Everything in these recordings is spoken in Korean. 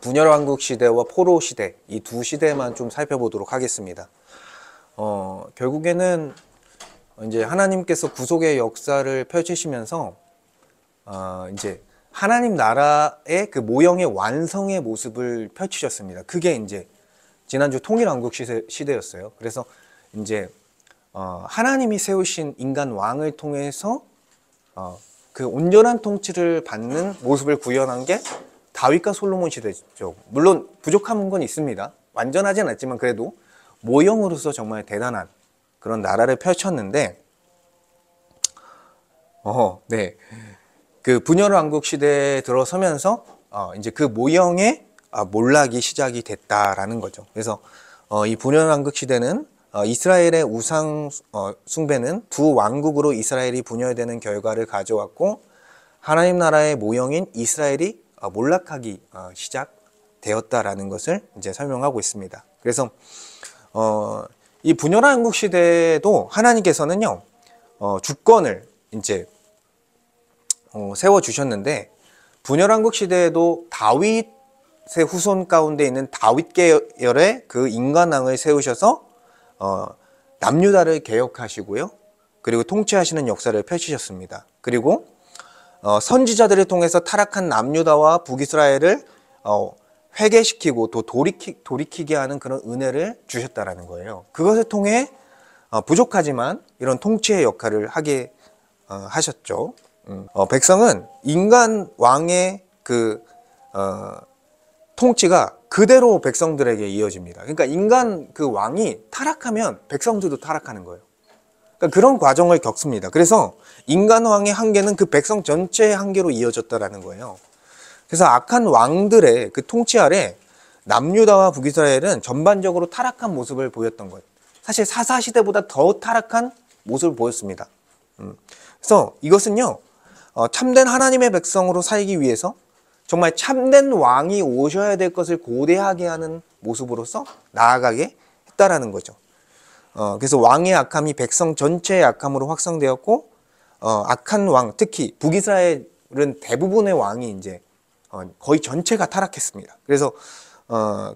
분열왕국 시대와 포로 시대, 이 두 시대만 좀 살펴보도록 하겠습니다. 결국에는 이제 하나님께서 구속의 역사를 펼치시면서 이제 하나님 나라의 그 모형의 완성의 모습을 펼치셨습니다. 그게 이제 지난주 통일왕국 시대였어요. 그래서 이제 하나님이 세우신 인간 왕을 통해서 그 온전한 통치를 받는 모습을 구현한 게 다윗과 솔로몬 시대죠. 물론 부족한 건 있습니다. 완전하진 않지만 그래도 모형으로서 정말 대단한 그런 나라를 펼쳤는데, 네. 그 분열왕국 시대에 들어서면서 이제 그 모형의 몰락이 시작이 됐다라는 거죠. 그래서 이 분열왕국 시대는 이스라엘의 우상 숭배는 두 왕국으로 이스라엘이 분열되는 결과를 가져왔고, 하나님 나라의 모형인 이스라엘이 몰락하기 시작되었다라는 것을 이제 설명하고 있습니다. 그래서 이 분열왕국 시대도 하나님께서는요 주권을 이제 세워 주셨는데, 분열왕국 시대에도 다윗의 후손 가운데 있는 다윗 계열의 그 인간왕을 세우셔서 남유다를 개혁하시고요, 그리고 통치하시는 역사를 펼치셨습니다. 그리고 선지자들을 통해서 타락한 남유다와 북이스라엘을 회개시키고 또 돌이키게 하는 그런 은혜를 주셨다라는 거예요. 그것을 통해 부족하지만 이런 통치의 역할을 하게 하셨죠. 백성은 인간 왕의 그 통치가 그대로 백성들에게 이어집니다. 그러니까 인간 그 왕이 타락하면 백성들도 타락하는 거예요. 그러니까 그런 과정을 겪습니다. 그래서 인간 왕의 한계는 그 백성 전체의 한계로 이어졌다라는 거예요. 그래서 악한 왕들의 그 통치 아래 남유다와 북이스라엘은 전반적으로 타락한 모습을 보였던 거예요. 사실 사사시대보다 더 타락한 모습을 보였습니다. 그래서 이것은요 참된 하나님의 백성으로 살기 위해서 정말 참된 왕이 오셔야 될 것을 고대하게 하는 모습으로서 나아가게 했다라는 거죠. 그래서 왕의 악함이 백성 전체의 악함으로 확산되었고, 악한 왕, 특히 북이스라엘은 대부분의 왕이 이제 거의 전체가 타락했습니다. 그래서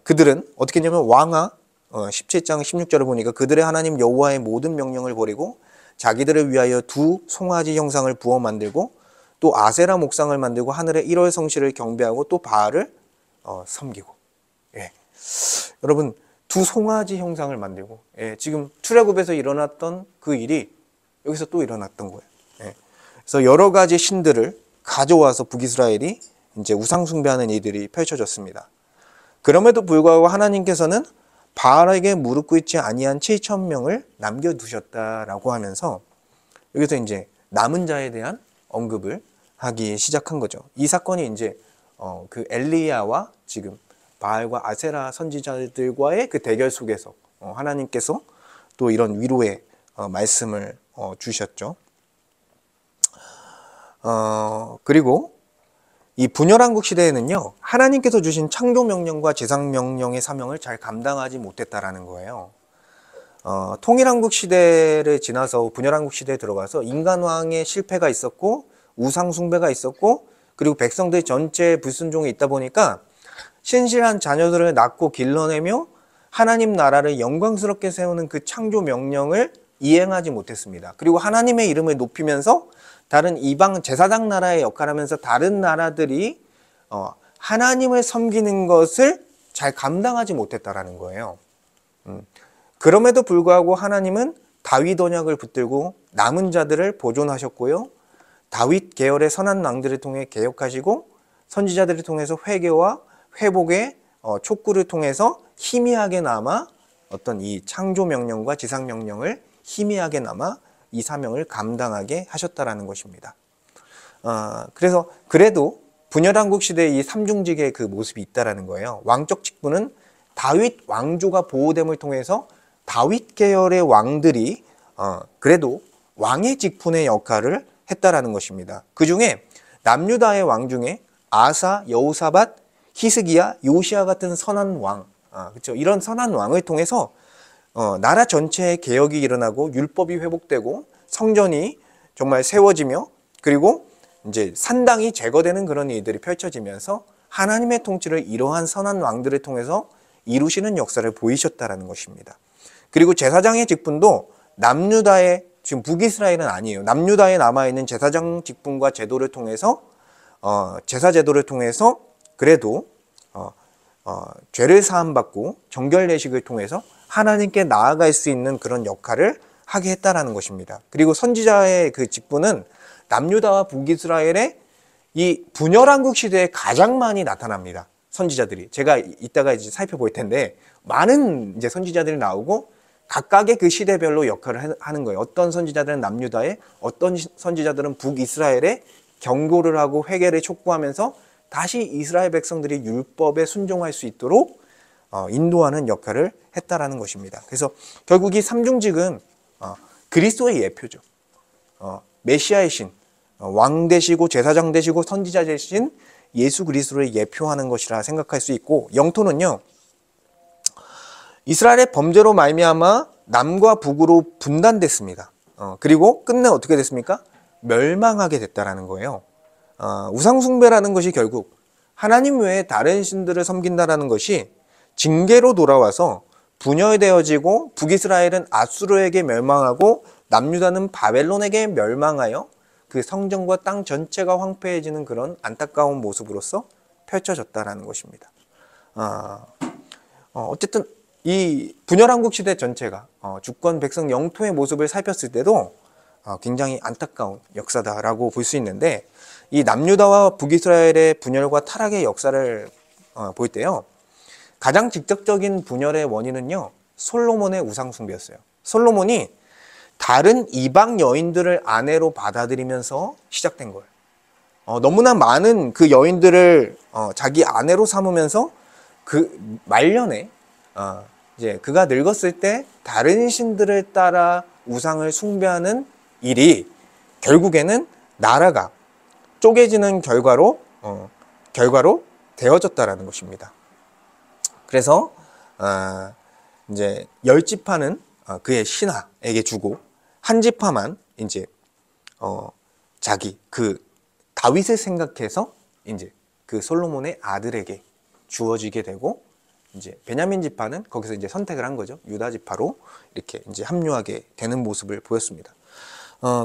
그들은 어떻게 했냐면 왕하 17장 16절을 보니까 그들의 하나님 여호와의 모든 명령을 버리고 자기들을 위하여 두 송아지 형상을 부어 만들고 또 아세라 목상을 만들고 하늘의 1월 성씨를 경배하고 또 바알을 섬기고. 예. 여러분, 두 송아지 형상을 만들고, 지금 출애굽에서 일어났던 그 일이 여기서 또 일어났던 거예요. 그래서 여러 가지 신들을 가져와서 북이스라엘이 이제 우상 숭배하는 일들이 펼쳐졌습니다. 그럼에도 불구하고 하나님께서는 바알에게 무릎 꿇지 아니한 7,000명을 남겨두셨다라고 하면서 여기서 이제 남은 자에 대한 언급을 하기 시작한 거죠. 이 사건이 이제 그 엘리야와 지금 바알과 아세라 선지자들과의 그 대결 속에서 하나님께서 또 이런 위로의 말씀을 주셨죠. 그리고 이 분열왕국 시대에는요 하나님께서 주신 창조 명령과 제상 명령의 사명을 잘 감당하지 못했다라는 거예요. 통일왕국 시대를 지나서 분열왕국 시대에 들어가서 인간왕의 실패가 있었고 우상 숭배가 있었고, 그리고 백성들 전체의 불순종이 있다 보니까 신실한 자녀들을 낳고 길러내며 하나님 나라를 영광스럽게 세우는 그 창조 명령을 이행하지 못했습니다. 그리고 하나님의 이름을 높이면서 다른 이방 제사장 나라의 역할을 하면서 다른 나라들이 하나님을 섬기는 것을 잘 감당하지 못했다라는 거예요. 그럼에도 불구하고 하나님은 다윗 언약을 붙들고 남은 자들을 보존하셨고요, 다윗 계열의 선한 왕들을 통해 개혁하시고 선지자들을 통해서 회개와 회복의 촉구를 통해서 희미하게나마 어떤 이 창조 명령과 지상 명령을 희미하게나마 이 사명을 감당하게 하셨다라는 것입니다. 그래서 그래도 분열왕국 시대의 이 삼중직의 그 모습이 있다라는 거예요. 왕적 직분은 다윗 왕조가 보호됨을 통해서 다윗 계열의 왕들이 그래도 왕의 직분의 역할을 했다라는 것입니다. 그 중에 남유다의 왕 중에 아사, 여호사밧, 히스기야, 요시야 같은 선한 왕, 그렇죠? 이런 선한 왕을 통해서 나라 전체의 개혁이 일어나고 율법이 회복되고 성전이 정말 세워지며, 그리고 이제 산당이 제거되는 그런 일들이 펼쳐지면서 하나님의 통치를 이러한 선한 왕들을 통해서 이루시는 역사를 보이셨다라는 것입니다. 그리고 제사장의 직분도 남유다의, 지금 북이스라엘은 아니에요. 남유다에 남아있는 제사장 직분과 제도를 통해서 제사 제도를 통해서 그래도 죄를 사함받고 정결 예식을 통해서 하나님께 나아갈 수 있는 그런 역할을 하게 했다라는 것입니다. 그리고 선지자의 그 직분은 남유다와 북이스라엘의 이 분열왕국 시대에 가장 많이 나타납니다. 선지자들이. 제가 이따가 이제 살펴볼 텐데 많은 이제 선지자들이 나오고 각각의 그 시대별로 역할을 하는 거예요. 어떤 선지자들은 남유다에, 어떤 선지자들은 북이스라엘에 경고를 하고 회개를 촉구하면서 다시 이스라엘 백성들이 율법에 순종할 수 있도록 인도하는 역할을 했다라는 것입니다. 그래서 결국 이 삼중직은 그리스도의 예표죠. 메시아의 신, 왕 되시고 제사장 되시고 선지자 되신 예수 그리스도를 예표하는 것이라 생각할 수 있고, 영토는요, 이스라엘의 범죄로 말미암아 남과 북으로 분단됐습니다. 그리고 끝내 어떻게 됐습니까? 멸망하게 됐다라는 거예요. 우상숭배라는 것이 결국 하나님 외에 다른 신들을 섬긴다라는 것이 징계로 돌아와서 분열되어지고, 북이스라엘은 아수르에게 멸망하고 남유다는 바벨론에게 멸망하여 그 성전과 땅 전체가 황폐해지는 그런 안타까운 모습으로서 펼쳐졌다라는 것입니다. 어쨌든 이 분열왕국 시대 전체가 주권 백성 영토의 모습을 살폈을 때도 굉장히 안타까운 역사다라고 볼 수 있는데, 이 남유다와 북이스라엘의 분열과 타락의 역사를 볼 때요, 가장 직접적인 분열의 원인은요, 솔로몬의 우상숭배였어요. 솔로몬이 다른 이방 여인들을 아내로 받아들이면서 시작된 거예요. 너무나 많은 그 여인들을 자기 아내로 삼으면서 그 말년에 이제 그가 늙었을 때 다른 신들을 따라 우상을 숭배하는 일이 결국에는 나라가 쪼개지는 결과로 되어졌다라는 것입니다. 그래서 이제 10지파는 그의 신하에게 주고 한 지파만 이제 자기 그 다윗을 생각해서 이제 그 솔로몬의 아들에게 주어지게 되고, 이제 베냐민 지파는 거기서 이제 선택을 한 거죠. 유다 지파로 이렇게 이제 합류하게 되는 모습을 보였습니다.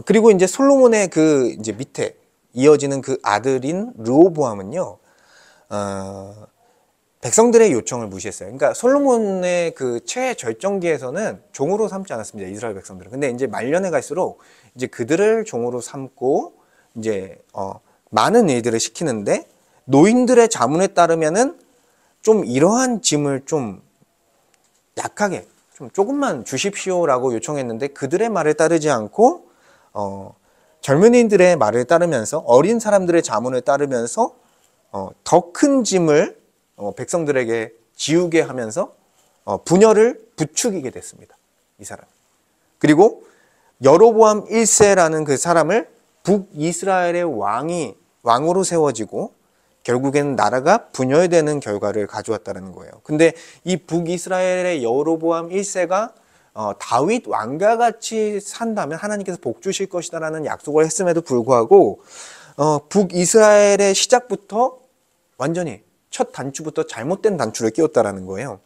그리고 이제 솔로몬의 그 이제 밑에 이어지는 그 아들인 르호보암은요, 백성들의 요청을 무시했어요. 그러니까 솔로몬의 그 최절정기에서는 종으로 삼지 않았습니다. 이스라엘 백성들은. 근데 이제 말년에 갈수록 이제 그들을 종으로 삼고 이제 많은 일들을 시키는데, 노인들의 자문에 따르면은 좀 이러한 짐을 좀 약하게 좀 조금만 주십시오라고 요청했는데, 그들의 말을 따르지 않고 젊은이들의 말을 따르면서, 어린 사람들의 자문을 따르면서 더 큰 짐을 백성들에게 지우게 하면서 분열을 부추기게 됐습니다. 이 사람. 그리고 여로보암 1세라는 그 사람을 북이스라엘의 왕으로 세워지고 결국에는 나라가 분열되는 결과를 가져왔다는 거예요. 근데 이 북이스라엘의 여로보암 1세가 다윗 왕과 같이 산다면 하나님께서 복 주실 것이다라는 약속을 했음에도 불구하고 북이스라엘의 시작부터 완전히 첫 단추부터 잘못된 단추를 끼웠다라는 거예요.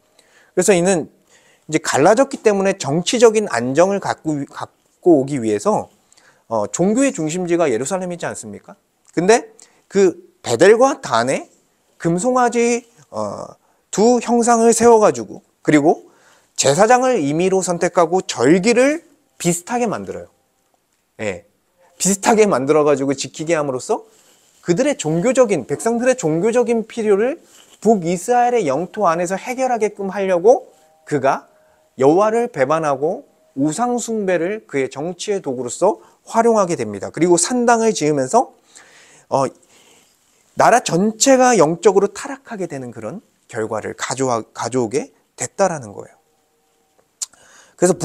그래서 이는 이제 갈라졌기 때문에 정치적인 안정을 갖고 오기 위해서 종교의 중심지가 예루살렘이지 않습니까? 근데 그 베델과 단에 금송아지 두 형상을 세워가지고, 그리고 제사장을 임의로 선택하고 절기를 비슷하게 만들어요. 예, 비슷하게 만들어가지고 지키게 함으로써 그들의 백성들의 종교적인 필요를 북이스라엘의 영토 안에서 해결하게끔 하려고 그가 여호와를 배반하고 우상 숭배를 그의 정치의 도구로서 활용하게 됩니다. 그리고 산당을 지으면서 나라 전체가 영적으로 타락하게 되는 그런 결과를 가져오게 됐다라는 거예요. 그래서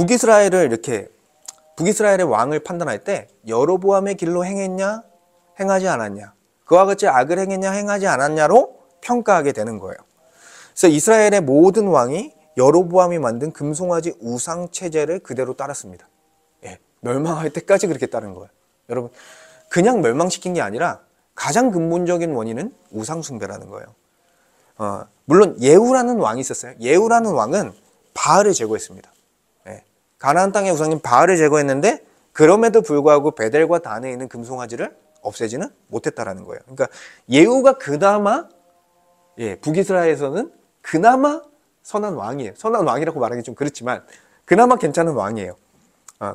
북이스라엘의 왕을 판단할 때 여로보암의 길로 행했냐, 행하지 않았냐, 그와 같이 악을 행했냐, 행하지 않았냐로 평가하게 되는 거예요. 그래서 이스라엘의 모든 왕이 여로보암이 만든 금송아지 우상 체제를 그대로 따랐습니다. 예, 멸망할 때까지 그렇게 따른 거예요. 여러분, 그냥 멸망시킨 게 아니라 가장 근본적인 원인은 우상 숭배라는 거예요. 물론 예후라는 왕이 있었어요. 예후라는 왕은 바알을 제거했습니다. 예. 가나안 땅의 우상인 바알을 제거했는데 그럼에도 불구하고 베델과 단에 있는 금송아지를 없애지는 못했다라는 거예요. 그러니까 예후가 그나마 북이스라엘에서는 그나마 선한 왕이에요. 선한 왕이라고 말하기 좀 그렇지만 그나마 괜찮은 왕이에요.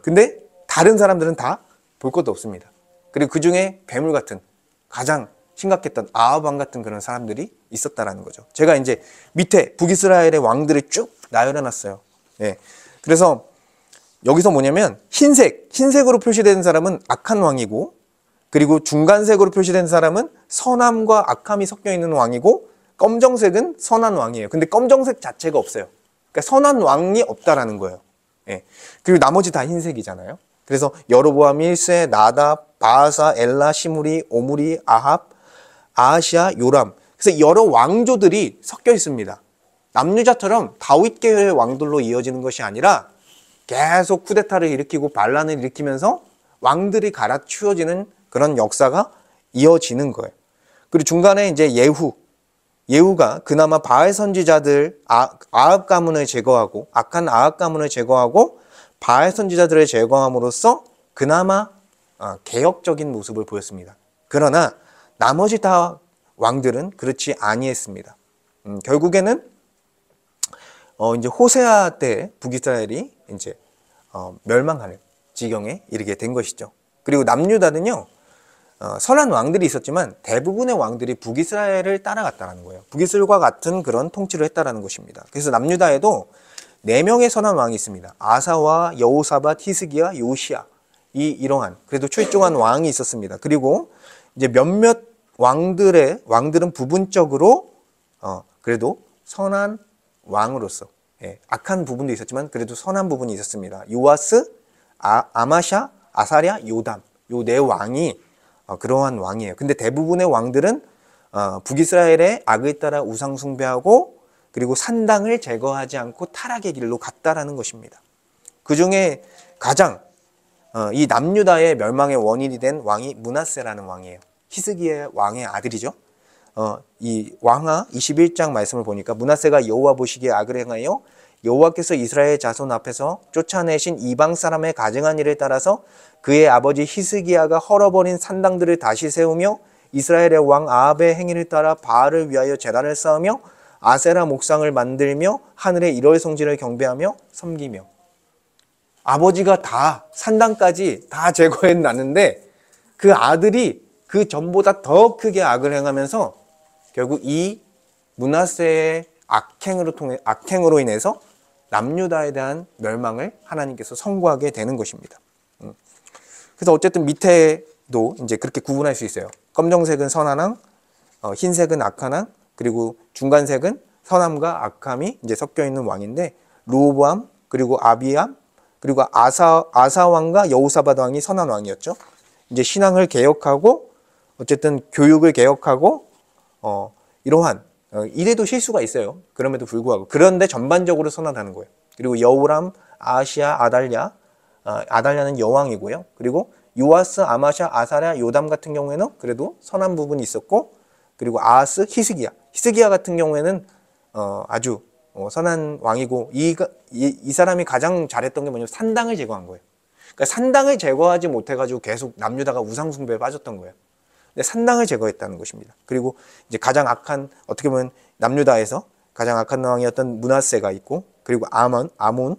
근데 다른 사람들은 다 볼 것도 없습니다. 그리고 그 중에 괴물 같은 가장 심각했던 아합 왕 같은 그런 사람들이 있었다라는 거죠. 제가 이제 밑에 북이스라엘의 왕들을 쭉 나열해놨어요. 예. 그래서 여기서 뭐냐면 흰색으로 표시된 사람은 악한 왕이고, 그리고 중간색으로 표시된 사람은 선함과 악함이 섞여 있는 왕이고, 검정색은 선한 왕이에요. 근데 검정색 자체가 없어요. 그러니까 선한 왕이 없다라는 거예요. 예. 그리고 나머지 다 흰색이잖아요. 그래서 여로보암 1세, 나답, 바하사, 엘라, 시므리, 오므리, 아합, 아하시아, 요람. 그래서 여러 왕조들이 섞여 있습니다. 남유다처럼 다윗 계열의 왕들로 이어지는 것이 아니라 계속 쿠데타를 일으키고 반란을 일으키면서 왕들이 갈아치워지는 그런 역사가 이어지는 거예요. 그리고 중간에 이제 예후가 그나마 바알 선지자들 아합 가문을 제거하고, 악한 아합 가문을 제거하고 바알 선지자들을 제거함으로써 그나마 개혁적인 모습을 보였습니다. 그러나 나머지 다 왕들은 그렇지 아니했습니다. 결국에는 이제 호세아 때 북이스라엘이 이제 멸망하는 지경에 이르게 된 것이죠. 그리고 남유다는요, 선한 왕들이 있었지만 대부분의 왕들이 북이스라엘을 따라갔다는 거예요. 북이스라엘과 같은 그런 통치를 했다는 것입니다. 그래서 남유다에도 4명의 선한 왕이 있습니다. 아사와 여호사밧, 히스기야, 요시야, 이러한 그래도 출중한 왕이 있었습니다. 그리고 이제 몇몇 왕들은 부분적으로 그래도 선한 왕으로서, 악한 부분도 있었지만 그래도 선한 부분이 있었습니다. 요아스, 아마샤, 아사랴, 요담, 요 4왕이 그러한 왕이에요. 근데 대부분의 왕들은 북이스라엘의 악을 따라 우상 숭배하고, 그리고 산당을 제거하지 않고 타락의 길로 갔다라는 것입니다. 그 중에 가장 이 남유다의 멸망의 원인이 된 왕이 므낫세라는 왕이에요. 히스기야 왕의 아들이죠. 이 왕하 21장 말씀을 보니까 므낫세가 여호와 보시기에 악을 행하여 여호와께서 이스라엘 자손 앞에서 쫓아내신 이방 사람의 가증한 일을 따라서 그의 아버지 히스기야가 헐어버린 산당들을 다시 세우며 이스라엘의 왕 아합의 행위를 따라 바알을 위하여 제단을 쌓으며 아세라 목상을 만들며 하늘의 일월 성질을 경배하며 섬기며. 아버지가 다 산당까지 다 제거해놨는데 그 아들이 그 전보다 더 크게 악을 행하면서 결국 이 므낫세의 악행으로 인해서 남유다에 대한 멸망을 하나님께서 선고하게 되는 것입니다. 그래서 어쨌든 밑에도 이제 그렇게 구분할 수 있어요. 검정색은 선한 왕, 흰색은 악한 왕, 그리고 중간색은 선함과 악함이 이제 섞여 있는 왕인데, 르호보암, 그리고 아비암, 그리고 아사 왕과 여호사밧 왕이 선한 왕이었죠. 이제 신앙을 개혁하고 어쨌든 교육을 개혁하고 이러한 이래도 실수가 있어요. 그럼에도 불구하고. 그런데 전반적으로 선하다는 거예요. 그리고 여호람, 아하시아, 아달랴는 여왕이고요. 그리고 요아스, 아마샤, 아사랴, 요담 같은 경우에는 그래도 선한 부분이 있었고, 그리고 아하스, 히스기야 같은 경우에는 아주 선한 왕이고, 이 사람이 가장 잘했던 게 뭐냐면 산당을 제거한 거예요. 그러니까 산당을 제거하지 못해가지고 계속 남유다가 우상숭배에 빠졌던 거예요. 근데 산당을 제거했다는 것입니다. 그리고 이제 가장 악한, 어떻게 보면 남유다에서 가장 악한 왕이었던 므낫세가 있고, 그리고 아몬,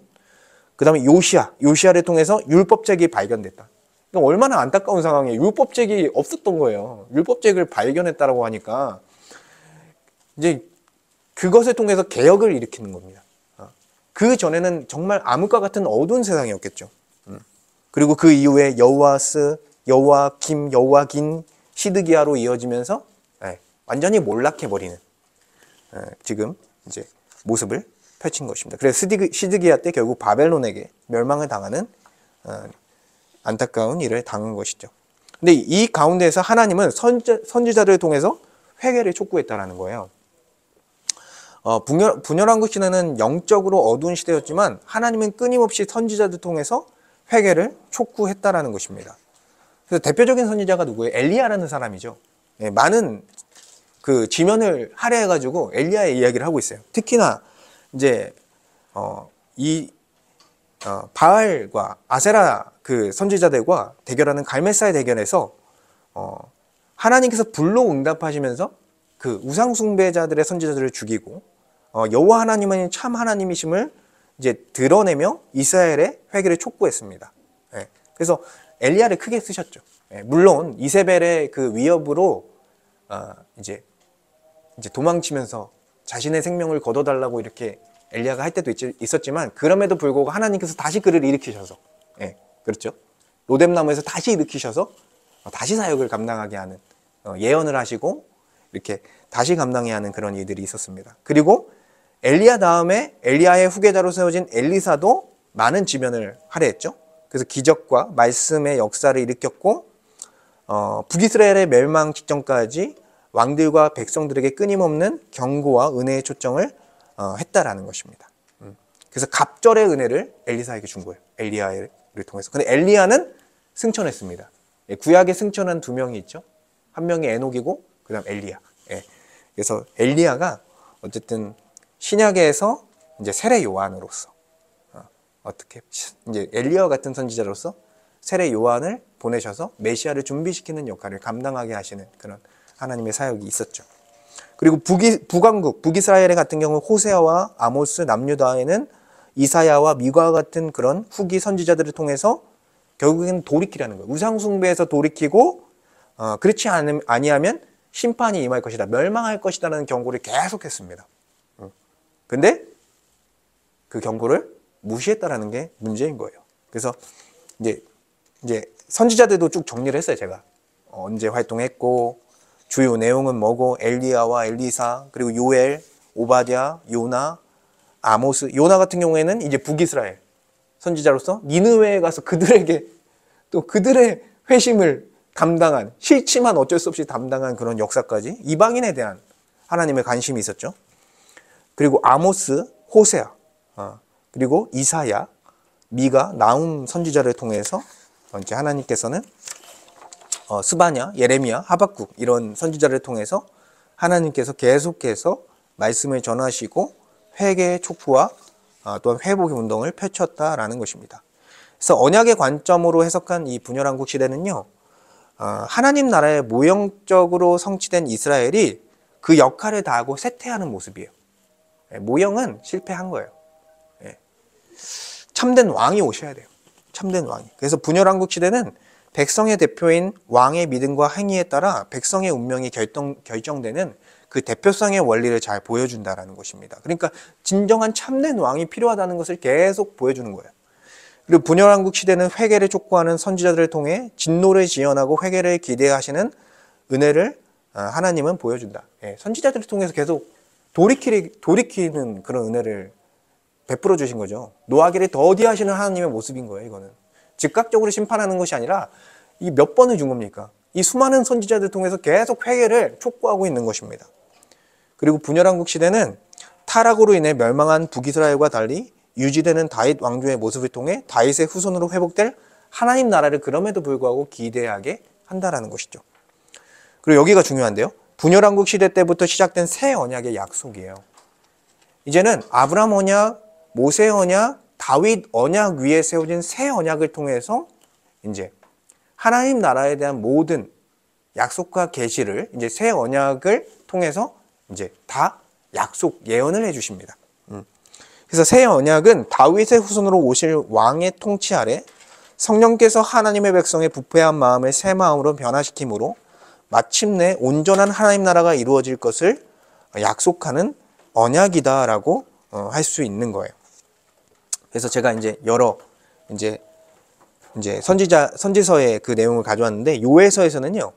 그 다음에 요시야를 통해서 율법책이 발견됐다. 그러니까 얼마나 안타까운 상황이에요. 율법책이 없었던 거예요. 율법책을 발견했다라고 하니까 이제 그것을 통해서 개혁을 일으키는 겁니다. 그 전에는 정말 암흑과 같은 어두운 세상이었겠죠. 그리고 그 이후에 여호아스, 여호아김, 여호아긴, 시드기야로 이어지면서 완전히 몰락해버리는 지금 이제 모습을 펼친 것입니다. 그래서 시드기야 때 결국 바벨론에게 멸망을 당하는 안타까운 일을 당한 것이죠. 근데 이 가운데에서 하나님은 선지자들을 통해서 회개를 촉구했다라는 거예요. 분열왕국 시대는 영적으로 어두운 시대였지만 하나님은 끊임없이 선지자들 통해서 회개를 촉구했다라는 것입니다. 그래서 대표적인 선지자가 누구예요? 엘리야라는 사람이죠. 많은 그 지면을 할애해가지고 엘리야의 이야기를 하고 있어요. 특히나 이제 바알과 아세라 그 선지자들과 대결하는 갈멜사의 대결에서 하나님께서 불로 응답하시면서 그 우상 숭배자들의 선지자들을 죽이고 여호와 하나님은 참 하나님이심을 이제 드러내며 이스라엘의 회개를 촉구했습니다. 예, 그래서 엘리야를 크게 쓰셨죠. 예, 물론 이세벨의 그 위협으로 이제 도망치면서 자신의 생명을 거둬달라고 이렇게 엘리야가 할 때도 있었지만 그럼에도 불구하고 하나님께서 다시 그를 일으키셔서 예, 그렇죠. 로뎀나무에서 다시 일으키셔서 다시 사역을 감당하게 하는 예언을 하시고 이렇게 다시 감당해야 하는 그런 일들이 있었습니다. 그리고 엘리야 다음에 엘리야의 후계자로 세워진 엘리사도 많은 지면을 할애했죠. 그래서 기적과 말씀의 역사를 일으켰고 북이스라엘의 멸망 직전까지 왕들과 백성들에게 끊임없는 경고와 은혜의 초청을 했다라는 것입니다. 그래서 갑절의 은혜를 엘리사에게 준 거예요. 엘리야를 통해서. 근데 엘리야는 승천했습니다. 구약에 승천한 두 명이 있죠. 한 명이 에녹이고 그다음 엘리야. 그래서 엘리야가 어쨌든 신약에서 이제 세례 요한으로서 어떻게 이제 엘리야 같은 선지자로서 세례 요한을 보내셔서 메시아를 준비시키는 역할을 감당하게 하시는 그런 하나님의 사역이 있었죠. 그리고 북왕국 북이스라엘 같은 경우 호세아와 아모스 남유다에는 이사야와 미가와 같은 그런 후기 선지자들을 통해서 결국에는 돌이키라는 거예요. 우상 숭배에서 돌이키고 그렇지 아니하면 심판이 임할 것이다. 멸망할 것이다라는 경고를 계속했습니다. 근데 그 경고를 무시했다라는 게 문제인 거예요. 그래서 이제 선지자들도 쭉 정리를 했어요. 제가 언제 활동했고 주요 내용은 뭐고 엘리야와 엘리사 그리고 요엘, 오바댜, 요나, 아모스. 요나 같은 경우에는 이제 북이스라엘 선지자로서 니느웨에 가서 그들에게 또 그들의 회심을 감당한 싫지만 어쩔 수 없이 담당한 그런 역사까지 이방인에 대한 하나님의 관심이 있었죠. 그리고 아모스, 호세아, 그리고 이사야, 미가, 나훔 선지자를 통해서 이제 하나님께서는 스바냐, 예레미야, 하박국 이런 선지자를 통해서 하나님께서 계속해서 말씀을 전하시고 회개의 촉구와 또한 회복의 운동을 펼쳤다라는 것입니다. 그래서 언약의 관점으로 해석한 이 분열왕국 시대는요, 하나님 나라의 모형적으로 성취된 이스라엘이 그 역할을 다하고 쇠퇴하는 모습이에요. 모형은 실패한 거예요. 참된 왕이 오셔야 돼요. 참된 왕이. 그래서 분열왕국 시대는 백성의 대표인 왕의 믿음과 행위에 따라 백성의 운명이 결정되는 그 대표성의 원리를 잘 보여준다라는 것입니다. 그러니까 진정한 참된 왕이 필요하다는 것을 계속 보여주는 거예요. 그리고 분열왕국 시대는 회개를 촉구하는 선지자들을 통해 진노를 지연하고 회개를 기대하시는 은혜를 하나님은 보여준다. 선지자들을 통해서 계속 돌이키는 그런 은혜를 베풀어 주신 거죠. 노하기를 더디하시는 하나님의 모습인 거예요. 이거는 즉각적으로 심판하는 것이 아니라 이 몇 번을 준 겁니까? 이 수많은 선지자들 통해서 계속 회개를 촉구하고 있는 것입니다. 그리고 분열왕국 시대는 타락으로 인해 멸망한 북이스라엘과 달리 유지되는 다윗 왕조의 모습을 통해 다윗의 후손으로 회복될 하나님 나라를 그럼에도 불구하고 기대하게 한다라는 것이죠. 그리고 여기가 중요한데요. 분열왕국 시대 때부터 시작된 새 언약의 약속이에요. 이제는 아브라함 언약, 모세 언약, 다윗 언약 위에 세워진 새 언약을 통해서 이제 하나님 나라에 대한 모든 약속과 계시를 이제 새 언약을 통해서 이제 다 약속 예언을 해주십니다. 그래서 새 언약은 다윗의 후손으로 오실 왕의 통치 아래 성령께서 하나님의 백성의 부패한 마음을 새 마음으로 변화시킴으로 마침내 온전한 하나님 나라가 이루어질 것을 약속하는 언약이다라고 할 수 있는 거예요. 그래서 제가 이제 여러 이제 선지서의 그 내용을 가져왔는데 요해서에서는요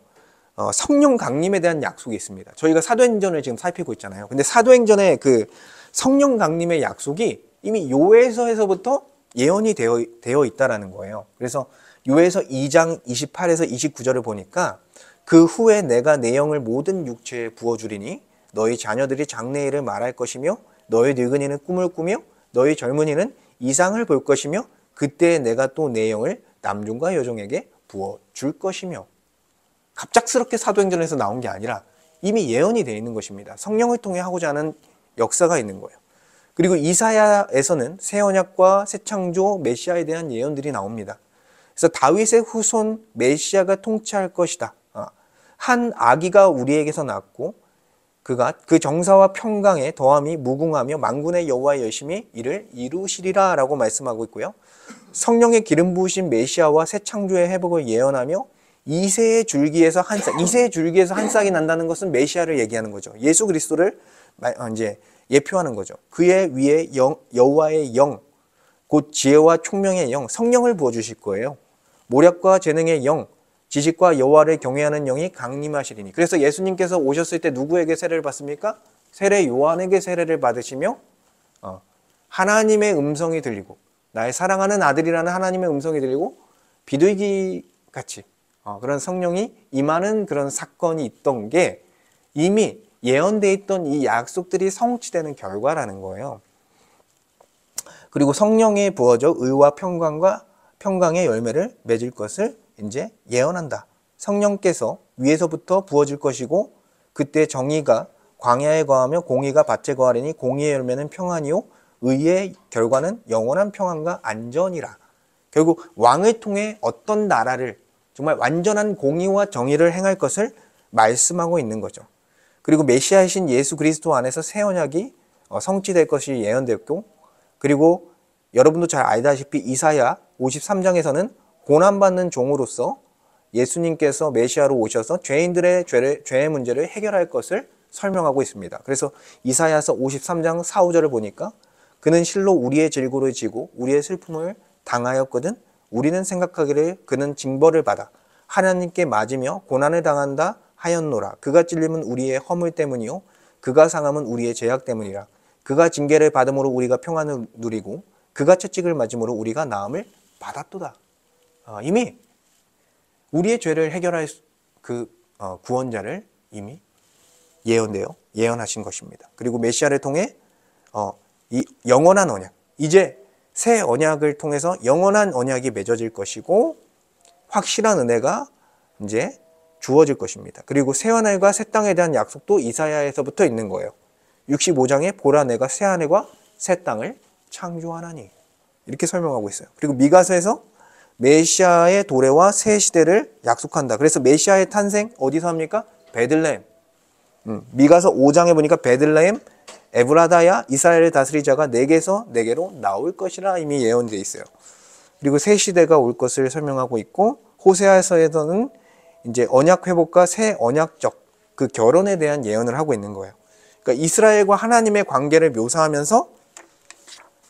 성령 강림에 대한 약속이 있습니다. 저희가 사도행전을 지금 살피고 있잖아요. 근데 사도행전의 그 성령 강림의 약속이 이미 요해서에서부터 예언이 되어 있다라는 거예요. 그래서 요해서 2장 28에서 29절을 보니까 그 후에 내가 내 영을 모든 육체에 부어주리니 너희 자녀들이 장래일을 말할 것이며 너희 늙은이는 꿈을 꾸며 너희 젊은이는 이상을 볼 것이며 그때 내가 또 내 영을 남종과 여종에게 부어줄 것이며 갑작스럽게 사도행전에서 나온 게 아니라 이미 예언이 되어 있는 것입니다. 성령을 통해 하고자 하는 역사가 있는 거예요. 그리고 이사야에서는 새 언약과 새 창조 메시아에 대한 예언들이 나옵니다. 그래서 다윗의 후손 메시아가 통치할 것이다. 한 아기가 우리에게서 낳고 그가 그 정사와 평강에 더함이 무궁하며 만군의 여호와의 열심히 이를 이루시리라 라고 말씀하고 있고요. 성령의 기름 부으신 메시아와 새 창조의 회복을 예언하며 이새의 줄기에서 한 싹, 이새의 줄기에서 한 싹이 난다는 것은 메시아를 얘기하는 거죠. 예수 그리스도를 이제 예표하는 거죠. 그의 위에 여호와의 영, 곧 지혜와 총명의 영, 성령을 부어주실 거예요. 모략과 재능의 영, 지식과 여호와를 경외하는 영이 강림하시리니. 그래서 예수님께서 오셨을 때 누구에게 세례를 받습니까? 세례 요한에게 세례를 받으시며 하나님의 음성이 들리고 나의 사랑하는 아들이라는 하나님의 음성이 들리고 비둘기 같이 그런 성령이 임하는 그런 사건이 있던 게 이미 예언되어 있던 이 약속들이 성취되는 결과라는 거예요. 그리고 성령에 부어져 의와 평강의 열매를 맺을 것을 이제 예언한다. 성령께서 위에서부터 부어질 것이고 그때 정의가 광야에 거하며 공의가 밭에 거하리니 공의의 열매는 평안이요 의의 결과는 영원한 평안과 안전이라. 결국 왕을 통해 어떤 나라를 정말 완전한 공의와 정의를 행할 것을 말씀하고 있는 거죠. 그리고 메시아이신 예수 그리스도 안에서 새 언약이 성취될 것이 예언되었고, 그리고 여러분도 잘 알다시피 이사야 53장에서는 고난받는 종으로서 예수님께서 메시아로 오셔서 죄인들의 죄의 문제를 해결할 것을 설명하고 있습니다. 그래서 이사야서 53장 4, 5절을 보니까 그는 실로 우리의 질고를 지고 우리의 슬픔을 당하였거든 우리는 생각하기를 그는 징벌을 받아 하나님께 맞으며 고난을 당한다 하였노라. 그가 찔림은 우리의 허물 때문이요 그가 상함은 우리의 죄악 때문이라. 그가 징계를 받음으로 우리가 평안을 누리고 그가 채찍을 맞음으로 우리가 나음을 받았도다. 이미 우리의 죄를 해결할 그 구원자를 이미 예언하신 것입니다. 그리고 메시아를 통해 이 영원한 언약, 이제 새 언약을 통해서 영원한 언약이 맺어질 것이고 확실한 은혜가 이제 주어질 것입니다. 그리고 새 하늘과 새 땅에 대한 약속도 이사야에서부터 있는 거예요. 65장에 보라 내가 새 하늘과 새 땅을 창조하나니 이렇게 설명하고 있어요. 그리고 미가서에서 메시아의 도래와 새 시대를 약속한다. 그래서 메시아의 탄생 어디서 합니까? 베들레헴. 미가서 5장에 보니까 베들레헴 에브라다야 이스라엘을 다스릴 자가 내게서 내게로 나올 것이라 이미 예언되어 있어요. 그리고 새 시대가 올 것을 설명하고 있고 호세아서에서는 이제 언약 회복과 새 언약적 그 결혼에 대한 예언을 하고 있는 거예요. 그러니까 이스라엘과 하나님의 관계를 묘사하면서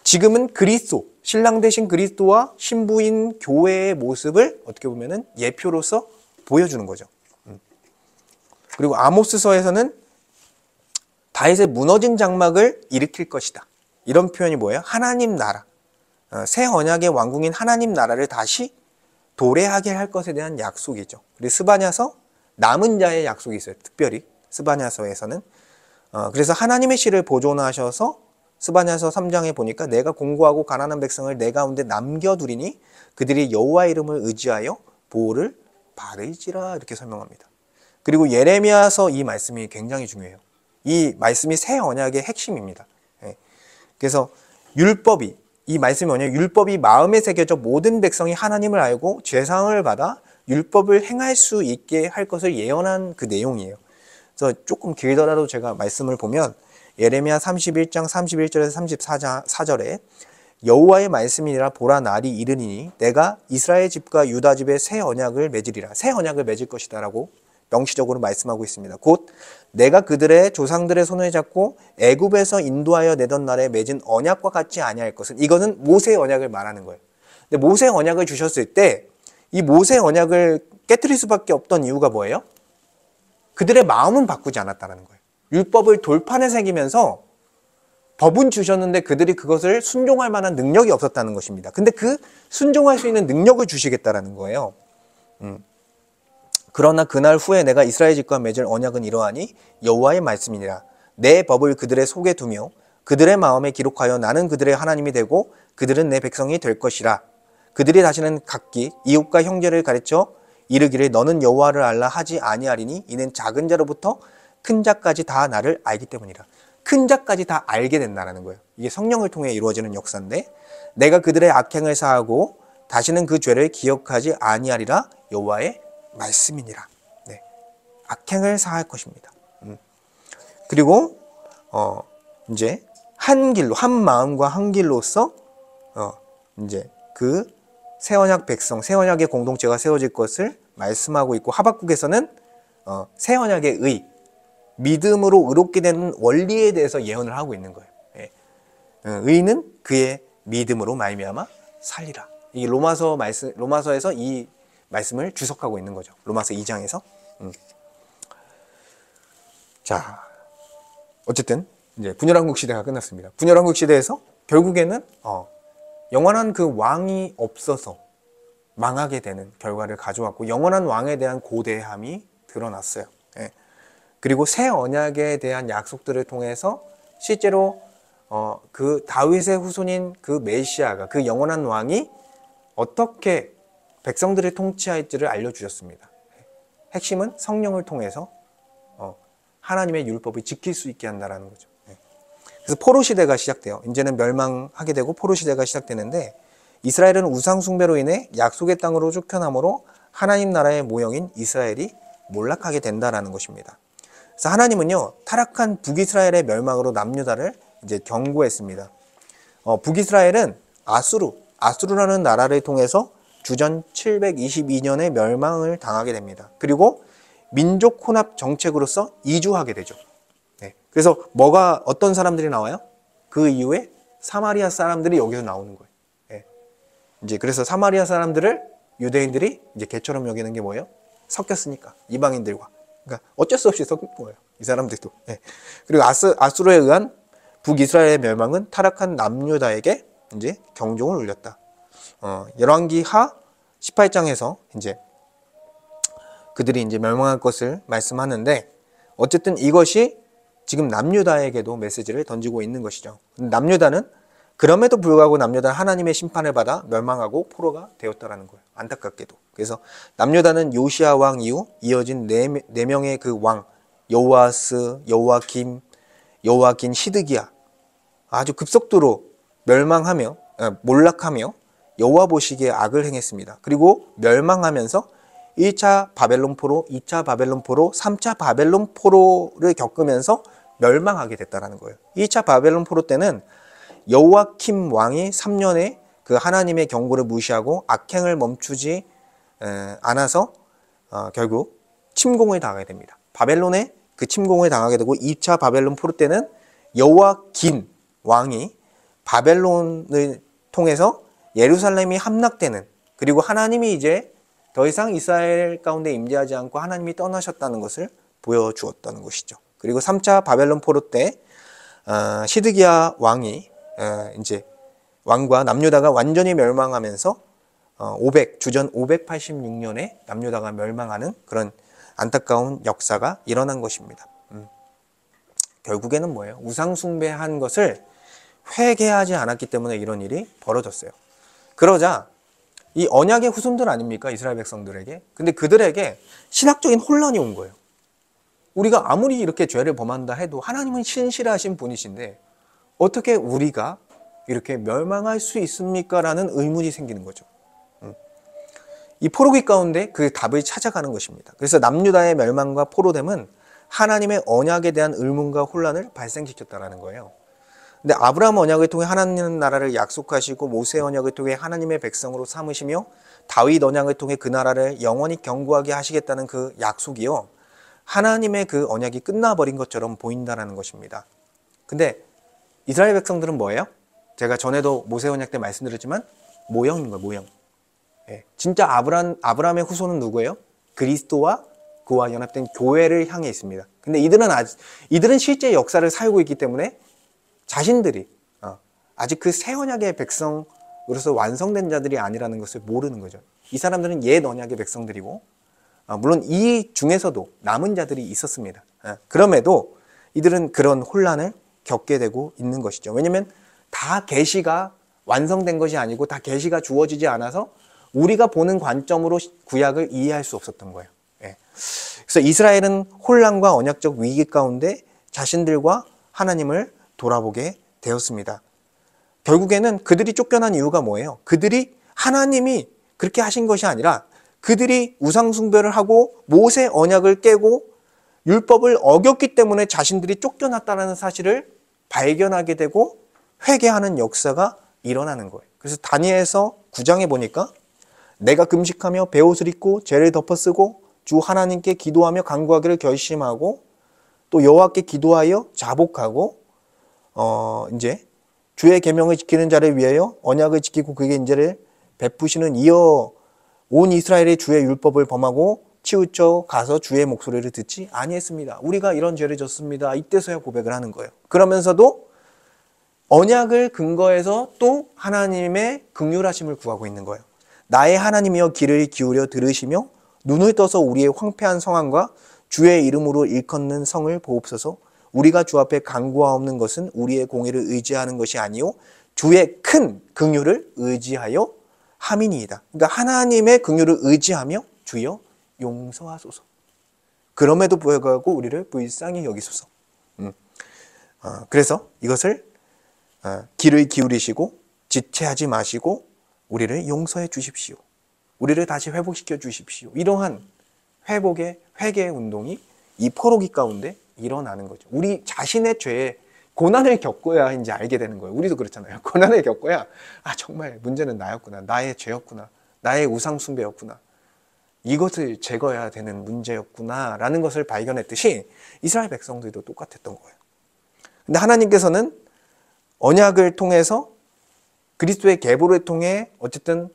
지금은 그리스도, 신랑 되신 그리스도와 신부인 교회의 모습을 어떻게 보면은 예표로서 보여주는 거죠. 그리고 아모스서에서는 다윗의 무너진 장막을 일으킬 것이다. 이런 표현이 뭐예요? 하나님 나라. 새 언약의 왕궁인 하나님 나라를 다시 도래하게 할 것에 대한 약속이죠. 그리고 스바냐서 남은 자의 약속이 있어요. 특별히 스바냐서에서는 그래서 하나님의 씨를 보존하셔서 스바냐서 3장에 보니까 내가 공고하고 가난한 백성을 내 가운데 남겨두리니 그들이 여호와 이름을 의지하여 보호를 받을지라 이렇게 설명합니다. 그리고 예레미야서 이 말씀이 굉장히 중요해요. 이 말씀이 새 언약의 핵심입니다. 그래서 율법이 이 말씀이 뭐냐면 율법이 마음에 새겨져 모든 백성이 하나님을 알고 죄사함을 받아 율법을 행할 수 있게 할 것을 예언한 그 내용이에요. 그래서 조금 길더라도 제가 말씀을 보면 예레미야 31장 31절에서 34절에 여호와의 말씀이니라 보라 날이 이르니니 내가 이스라엘 집과 유다 집에 새 언약을 맺으리라. 새 언약을 맺을 것이다 라고 명시적으로 말씀하고 있습니다. 곧 내가 그들의 조상들의 손을 잡고 애굽에서 인도하여 내던 날에 맺은 언약과 같지 아니할 것은 이거는 모세의 언약을 말하는 거예요. 근데 모세의 언약을 주셨을 때 이 모세의 언약을 깨트릴 수밖에 없던 이유가 뭐예요? 그들의 마음은 바꾸지 않았다는 거예요. 율법을 돌판에 새기면서 법은 주셨는데 그들이 그것을 순종할 만한 능력이 없었다는 것입니다. 근데 그 순종할 수 있는 능력을 주시겠다라는 거예요. 그러나 그날 후에 내가 이스라엘 집과 맺을 언약은 이러하니 여호와의 말씀이니라. 내 법을 그들의 속에 두며 그들의 마음에 기록하여 나는 그들의 하나님이 되고 그들은 내 백성이 될 것이라. 그들이 다시는 각기 이웃과 형제를 가르쳐 이르기를 너는 여호와를 알라 하지 아니하리니 이는 작은 자로부터 큰 자까지 다 나를 알기 때문이라. 큰 자까지 다 알게 된다는 거예요. 이게 성령을 통해 이루어지는 역사인데, 내가 그들의 악행을 사하고 다시는 그 죄를 기억하지 아니하리라 여호와의 말씀이니라. 네. 악행을 사할 것입니다. 그리고 이제 한 길로, 한 마음과 한 길로서 이제 그 새 언약 백성, 새 언약의 공동체가 세워질 것을 말씀하고 있고, 하박국에서는 새 언약의 의, 믿음으로 의롭게 되는 원리에 대해서 예언을 하고 있는 거예요. 예. 의는 그의 믿음으로 말미암아 살리라. 이 로마서에서 이 말씀을 주석하고 있는 거죠. 로마서 2장에서. 자, 어쨌든 이제 분열왕국 시대가 끝났습니다. 분열왕국 시대에서 결국에는 영원한 그 왕이 없어서 망하게 되는 결과를 가져왔고, 영원한 왕에 대한 고대함이 드러났어요. 예. 그리고 새 언약에 대한 약속들을 통해서 실제로 그 다윗의 후손인 그 메시아가, 그 영원한 왕이 어떻게 백성들을 통치할지를 알려주셨습니다. 핵심은 성령을 통해서 하나님의 율법을 지킬 수 있게 한다는 거죠. 그래서 포로 시대가 시작돼요. 이제는 멸망하게 되고 포로 시대가 시작되는데, 이스라엘은 우상 숭배로 인해 약속의 땅으로 쫓겨남으로 하나님 나라의 모형인 이스라엘이 몰락하게 된다라는 것입니다. 그래서 하나님은요, 타락한 북이스라엘의 멸망으로 남유다를 이제 경고했습니다. 북이스라엘은 아수르라는 나라를 통해서 주전 722년에 멸망을 당하게 됩니다. 그리고 민족 혼합 정책으로서 이주하게 되죠. 네. 그래서 어떤 사람들이 나와요? 그 이후에 사마리아 사람들이 여기서 나오는 거예요. 네. 이제 그래서 사마리아 사람들을 유대인들이 이제 개처럼 여기는 게 뭐예요? 섞였으니까, 이방인들과. 그러니까 어쩔 수 없이 섞인 거예요, 이 사람들도. 네. 그리고 아수르에 의한 북이스라엘의 멸망은 타락한 남유다에게 이제 경종을 울렸다. 열왕기 하 18장에서 이제 그들이 이제 멸망할 것을 말씀하는데, 어쨌든 이것이 지금 남유다에게도 메시지를 던지고 있는 것이죠. 남유다는, 그럼에도 불구하고 남유다는 하나님의 심판을 받아 멸망하고 포로가 되었다라는 거예요. 안타깝게도. 그래서 남유다는 요시야 왕 이후 이어진 네 명의 그 왕, 여호아스, 여호아김, 시드기야, 아주 급속도로 몰락하며 여호와 보시기에 악을 행했습니다. 그리고 멸망하면서 1차 바벨론 포로, 2차 바벨론 포로, 3차 바벨론 포로를 겪으면서 멸망하게 됐다는 거예요. 2차 바벨론 포로 때는 여호아킴 왕이 3년에 그 하나님의 경고를 무시하고 악행을 멈추지 않아서 결국 침공을 당하게 됩니다. 바벨론에 그 침공을 당하게 되고, 2차 바벨론 포로 때는 여호아긴 왕이 바벨론을 통해서 예루살렘이 함락되는, 그리고 하나님이 이제 더 이상 이스라엘 가운데 임재하지 않고 하나님이 떠나셨다는 것을 보여주었다는 것이죠. 그리고 3차 바벨론 포로 때 시드기야 왕이 이제 왕과 남유다가 완전히 멸망하면서 주전 586년에 남유다가 멸망하는 그런 안타까운 역사가 일어난 것입니다. 결국에는 뭐예요? 우상 숭배한 것을 회개하지 않았기 때문에 이런 일이 벌어졌어요. 그러자 이 언약의 후손들 아닙니까? 이스라엘 백성들에게. 근데 그들에게 신학적인 혼란이 온 거예요. 우리가 아무리 이렇게 죄를 범한다 해도 하나님은 신실하신 분이신데 어떻게 우리가 이렇게 멸망할 수 있습니까? 라는 의문이 생기는 거죠. 이 포로기 가운데 그 답을 찾아가는 것입니다. 그래서 남유다의 멸망과 포로됨은 하나님의 언약에 대한 의문과 혼란을 발생시켰다는 거예요. 근데 아브라함 언약을 통해 하나님 나라를 약속하시고, 모세 언약을 통해 하나님의 백성으로 삼으시며, 다윗 언약을 통해 그 나라를 영원히 견고하게 하시겠다는 그 약속이요, 하나님의 그 언약이 끝나버린 것처럼 보인다는 것입니다. 근데 이스라엘 백성들은 뭐예요? 제가 전에도 모세 언약 때 말씀드렸지만 모형인 거예요, 모형. 예, 진짜 아브라함의 후손은 누구예요? 그리스도와 그와 연합된 교회를 향해 있습니다. 근데 이들은 실제 역사를 살고 있기 때문에 자신들이 아직 그 새 언약의 백성으로서 완성된 자들이 아니라는 것을 모르는 거죠. 이 사람들은 옛 언약의 백성들이고, 물론 이 중에서도 남은 자들이 있었습니다. 그럼에도 이들은 그런 혼란을 겪게 되고 있는 것이죠. 왜냐하면 다 계시가 완성된 것이 아니고 다 계시가 주어지지 않아서 우리가 보는 관점으로 구약을 이해할 수 없었던 거예요. 그래서 그래서 이스라엘은 혼란과 언약적 위기 가운데 자신들과 하나님을 돌아보게 되었습니다. 결국에는 그들이 쫓겨난 이유가 뭐예요? 그들이 하나님이 그렇게 하신 것이 아니라 그들이 우상숭배를 하고 모세 언약을 깨고 율법을 어겼기 때문에 자신들이 쫓겨났다는 사실을 발견하게 되고 회개하는 역사가 일어나는 거예요. 그래서 다니엘서 9장에 보니까 내가 금식하며 베옷을 입고 죄를 덮어쓰고 주 하나님께 기도하며 간구하기를 결심하고 또 여호와께 기도하여 자복하고 이제 주의 계명을 지키는 자를 위하여 언약을 지키고 그에게 인자를 베푸시는 이어 온 이스라엘의 주의 율법을 범하고 치우쳐 가서 주의 목소리를 듣지 아니했습니다. 우리가 이런 죄를 졌습니다. 이때서야 고백을 하는 거예요. 그러면서도 언약을 근거해서 또 하나님의 긍휼하심을 구하고 있는 거예요. 나의 하나님이여 귀를 기울여 들으시며 눈을 떠서 우리의 황폐한 성황과 주의 이름으로 일컫는 성을 보옵소서. 우리가 주 앞에 간구하옵는 것은 우리의 공의를 의지하는 것이 아니요 주의 큰 긍휼을 의지하여 함이니이다. 그러니까 하나님의 긍휼을 의지하며 주여 용서하소서. 그럼에도 불구하고 우리를 불쌍히 여기소서. 그래서 이것을 귀를 기울이시고 지체하지 마시고 우리를 용서해 주십시오. 우리를 다시 회복시켜 주십시오. 이러한 회복의 회개의 운동이 이 포로기 가운데 일어나는 거죠. 우리 자신의 죄에 고난을 겪어야 이제 알게 되는 거예요. 우리도 그렇잖아요. 고난을 겪어야 정말 문제는 나였구나. 나의 죄였구나. 나의 우상숭배였구나. 이것을 제거해야 되는 문제였구나 라는 것을 발견했듯이 이스라엘 백성들도 똑같았던 거예요. 근데 하나님께서는 언약을 통해서 그리스도의 계보를 통해 어쨌든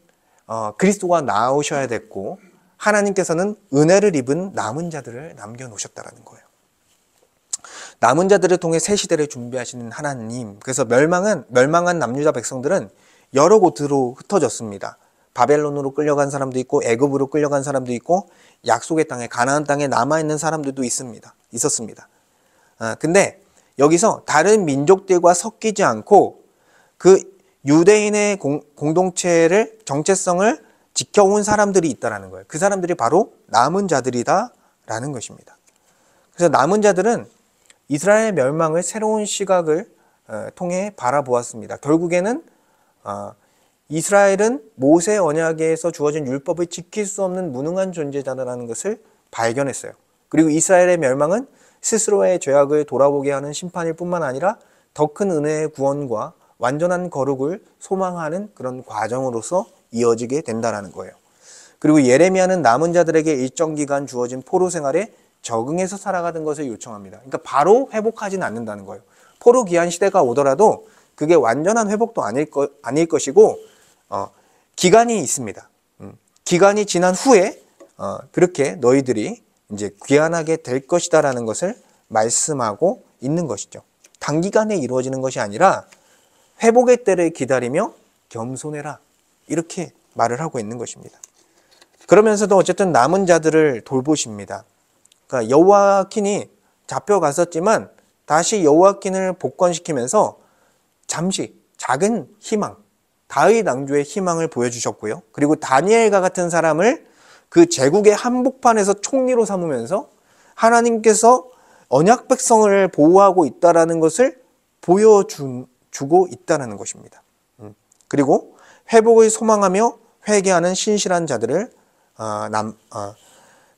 그리스도가 나오셔야 됐고 하나님께서는 은혜를 입은 남은 자들을 남겨놓으셨다라는 거예요. 남은 자들을 통해 새 시대를 준비하시는 하나님. 그래서 멸망한 남유다 백성들은 여러 곳으로 흩어졌습니다. 바벨론으로 끌려간 사람도 있고 애굽으로 끌려간 사람도 있고 약속의 땅에 가나안 땅에 남아있는 사람들도 있었습니다. 근데 여기서 다른 민족들과 섞이지 않고 그 유대인의 공동체를 정체성을 지켜온 사람들이 있다라는 거예요. 그 사람들이 바로 남은 자들이다라는 것입니다. 그래서 남은 자들은 이스라엘의 멸망을 새로운 시각을 통해 바라보았습니다. 결국에는 이스라엘은 모세 언약에서 주어진 율법을 지킬 수 없는 무능한 존재자라는 것을 발견했어요. 그리고 이스라엘의 멸망은 스스로의 죄악을 돌아보게 하는 심판일 뿐만 아니라 더 큰 은혜의 구원과 완전한 거룩을 소망하는 그런 과정으로서 이어지게 된다는 거예요. 그리고 예레미야는 남은 자들에게 일정 기간 주어진 포로 생활에 적응해서 살아가던 것을 요청합니다. 그러니까 바로 회복하지는 않는다는 거예요. 포로 기한 시대가 오더라도 그게 완전한 회복도 아닐 것이고 기간이 있습니다. 기간이 지난 후에 그렇게 너희들이 이제 귀환하게 될 것이다라는 것을 말씀하고 있는 것이죠. 단기간에 이루어지는 것이 아니라 회복의 때를 기다리며 겸손해라. 이렇게 말을 하고 있는 것입니다. 그러면서도 어쨌든 남은 자들을 돌보십니다. 그러니까 여호와킨이 잡혀갔었지만 다시 여호와킨을 복권시키면서 잠시 작은 희망, 다윗 왕조의 희망을 보여주셨고요. 그리고 다니엘과 같은 사람을 그 제국의 한복판에서 총리로 삼으면서 하나님께서 언약 백성을 보호하고 있다는 것을 보여주고 있다는 것입니다. 그리고 회복을 소망하며 회개하는 신실한 자들을